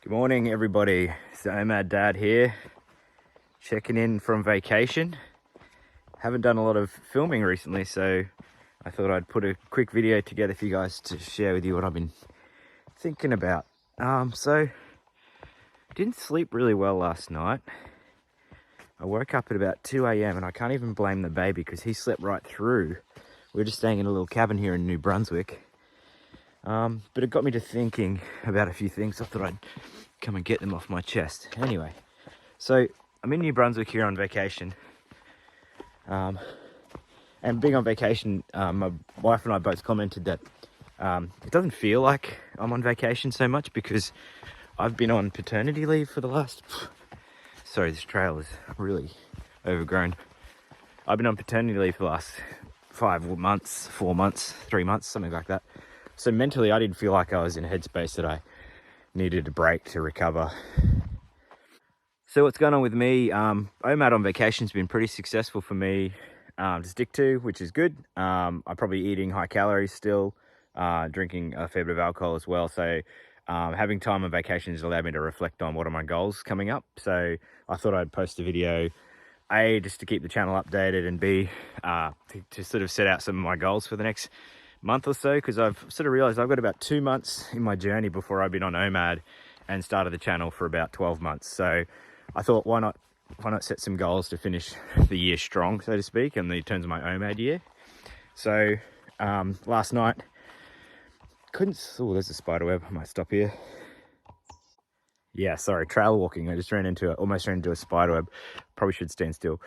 Good morning, everybody. It's the OMAD Dad here, checking in from vacation. Haven't done a lot of filming recently, so I thought I'd put a quick video together for you guys to share with you what I've been thinking about. So didn't sleep really well last night. I woke up at about 2 a.m. and I can't even blame the baby because he slept right through. We're just staying in a little cabin here in New Brunswick. But it got me to thinking about a few things. I thought I'd come and get them off my chest. Anyway, so I'm in New Brunswick here on vacation. And being on vacation, my wife and I both commented that it doesn't feel like I'm on vacation so much because I've been on paternity leave for the last... Sorry, this trail is really overgrown. I've been on paternity leave for the last 5 months, 4 months, 3 months, something like that. So mentally, I didn't feel like I was in a headspace that I needed a break to recover. So what's going on with me? OMAD on vacation has been pretty successful for me to stick to, which is good. I'm probably eating high calories still, drinking a fair bit of alcohol as well. So having time on vacation has allowed me to reflect on what are my goals coming up. So I thought I'd post a video, A, just to keep the channel updated, and B, to sort of set out some of my goals for the next month or so, because I've sort of realized I've got about 2 months in my journey before I've been on OMAD and started the channel for about 12 months. So I thought, why not set some goals to finish the year strong, so to speak, in the terms of my OMAD year. So last night, oh, there's a spider web. I might stop here. Yeah, sorry, trail walking. I just almost ran into a spider web. Probably should stand still.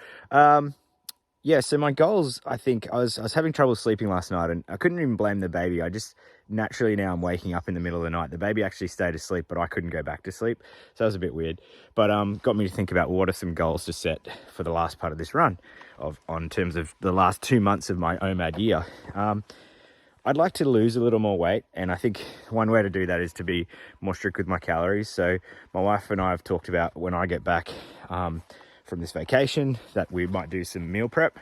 Yeah, so my goals, I think, I was having trouble sleeping last night, and I couldn't even blame the baby. I just, naturally now I'm waking up in the middle of the night. The baby actually stayed asleep, but I couldn't go back to sleep. So that was a bit weird. But got me to think about what are some goals to set for the last part of this run, on terms of the last 2 months of my OMAD year. I'd like to lose a little more weight, and I think one way to do that is to be more strict with my calories. So my wife and I have talked about when I get back from this vacation that we might do some meal prep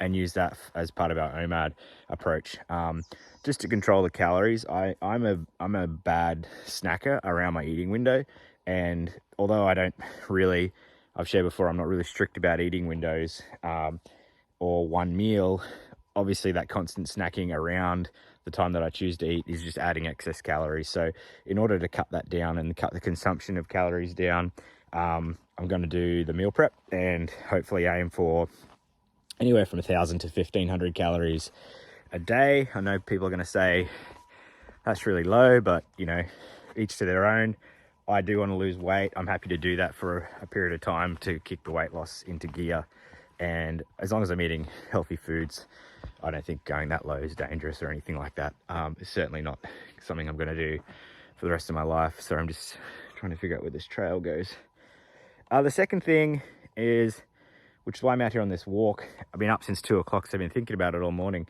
and use that as part of our OMAD approach, just to control the calories. I'm a bad snacker around my eating window, and although I've shared before, I'm not really strict about eating windows or one meal. Obviously that constant snacking around the time that I choose to eat is just adding excess calories. So in order to cut that down and cut the consumption of calories down, I'm going to do the meal prep and hopefully aim for anywhere from 1,000 to 1,500 calories a day. I know people are going to say that's really low, but you know, each to their own. I do want to lose weight. I'm happy to do that for a period of time to kick the weight loss into gear. And as long as I'm eating healthy foods, I don't think going that low is dangerous or anything like that. It's certainly not something I'm going to do for the rest of my life. So I'm just trying to figure out where this trail goes. The second thing is, which is why I'm out here on this walk. I've been up since 2 o'clock, so I've been thinking about it all morning.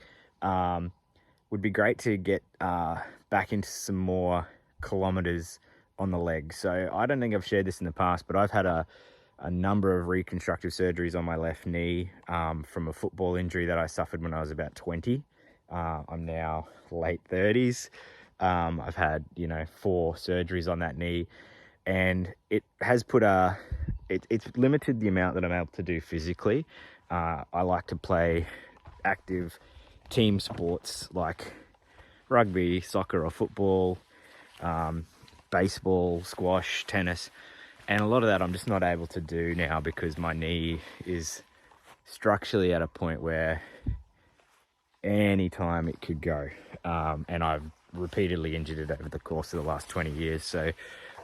Would be great to get back into some more kilometers on the leg. So I don't think I've shared this in the past, but I've had a number of reconstructive surgeries on my left knee from a football injury that I suffered when I was about 20. I'm now late 30s. I've had, 4 surgeries on that knee, and it has put it's limited the amount that I'm able to do physically. I like to play active team sports like rugby, soccer or football, baseball, squash, tennis. And a lot of that I'm just not able to do now because my knee is structurally at a point where anytime it could go. And I've repeatedly injured it over the course of the last 20 years. So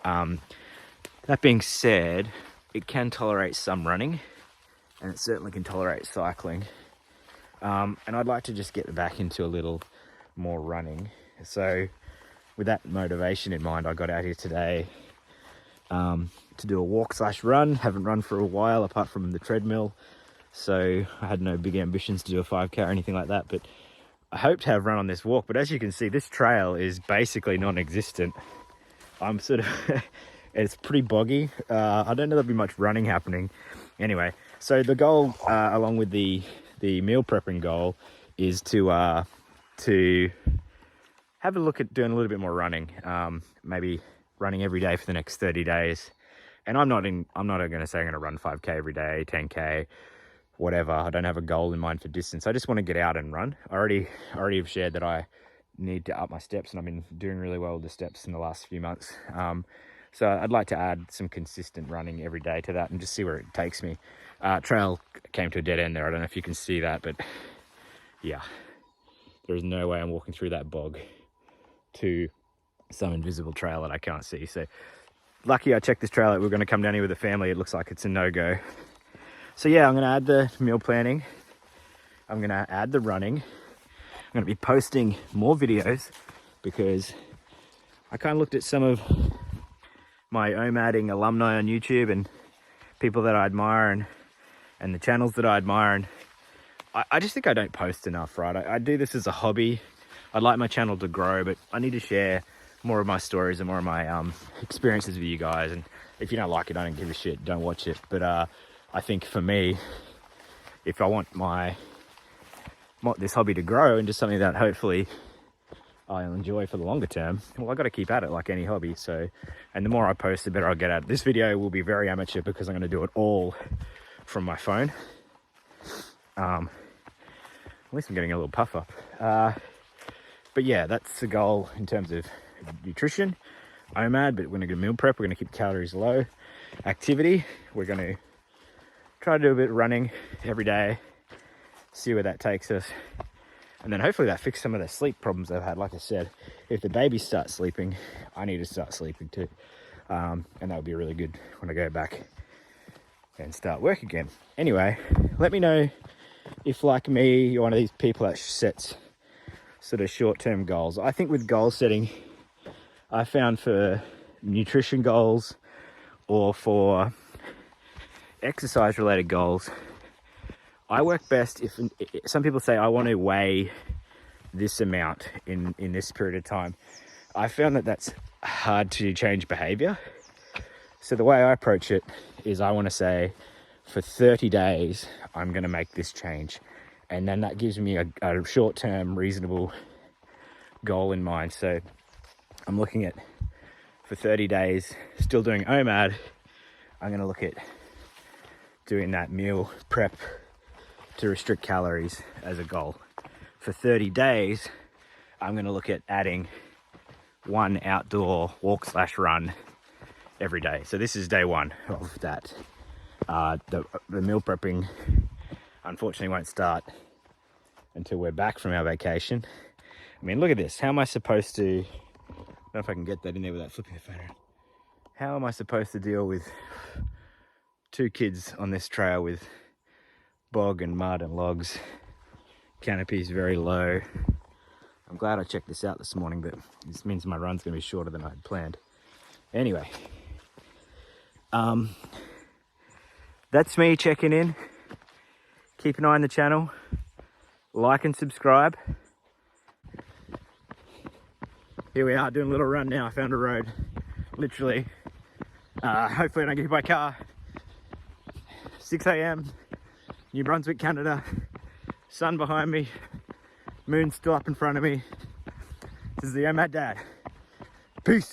that being said, it can tolerate some running, and it certainly can tolerate cycling. And I'd like to just get back into a little more running. So with that motivation in mind, I got out here today to do a walk/run. Haven't run for a while apart from the treadmill, so I had no big ambitions to do a 5K or anything like that, but I hope to have run on this walk. But as you can see, this trail is basically non-existent. I'm sort of it's pretty boggy. I don't know there'll be much running happening. Anyway, so the goal, along with the meal prepping goal, is to have a look at doing a little bit more running. Maybe running every day for the next 30 days. And I'm not going to say I'm going to run 5K every day, 10K, whatever. I don't have a goal in mind for distance. I just want to get out and run. I already have shared that I need to up my steps, and I've been doing really well with the steps in the last few months. So I'd like to add some consistent running every day to that and just see where it takes me. Trail came to a dead end there. I don't know if you can see that, but yeah, there is no way I'm walking through that bog to some invisible trail that I can't see. So lucky I checked this trail out. We're going to come down here with the family. It looks like it's a no-go. So yeah, I'm going to add the meal planning. I'm going to add the running. I'm going to be posting more videos because I kind of looked at some of my OMADing alumni on YouTube and people that I admire and the channels that I admire, and I just think I don't post enough, right? I do this as a hobby. I'd like my channel to grow, but I need to share more of my stories and more of my experiences with you guys. And if you don't like it, I don't give a shit, don't watch it. But I think for me, if I want this hobby to grow into something that hopefully I'll enjoy for the longer term, well, I got to keep at it like any hobby. So, and the more I post, the better I'll get at it. This video will be very amateur because I'm going to do it all from my phone. At least I'm getting a little puff up. But yeah, that's the goal in terms of nutrition. OMAD, but we're going to do meal prep. We're going to keep calories low. Activity, we're going to try to do a bit of running every day, see where that takes us. And then hopefully that fixes some of the sleep problems I've had. Like I said, if the babies start sleeping, I need to start sleeping too. And that would be really good when I go back and start work again. Anyway, let me know if, like me, you're one of these people that sets sort of short-term goals. I think with goal setting, I found for nutrition goals or for exercise-related goals, I work best if some people say I want to weigh this amount in this period of time. I found that that's hard to change behavior. So the way I approach it is I want to say for 30 days, I'm going to make this change. And then that gives me a short-term reasonable goal in mind. So I'm looking at, for 30 days, still doing OMAD, I'm going to look at doing that meal prep to restrict calories as a goal. For 30 days, I'm going to look at adding one outdoor walk/run every day. So this is day one of that. The meal prepping unfortunately won't start until we're back from our vacation. I mean, look at this. How am I supposed to, I don't know if I can get that in there without flipping the phone around. How am I supposed to deal with 2 kids on this trail with bog and mud and logs? Canopy's very low. I'm glad I checked this out this morning, but this means my run's gonna be shorter than I had planned. Anyway, that's me checking in. Keep an eye on the channel, like and subscribe. Here we are doing a little run now. I found a road, literally. Hopefully I don't get hit by a car. 6 a.m, New Brunswick, Canada. Sun behind me, moon still up in front of me. This is the OMAD Dad. Peace.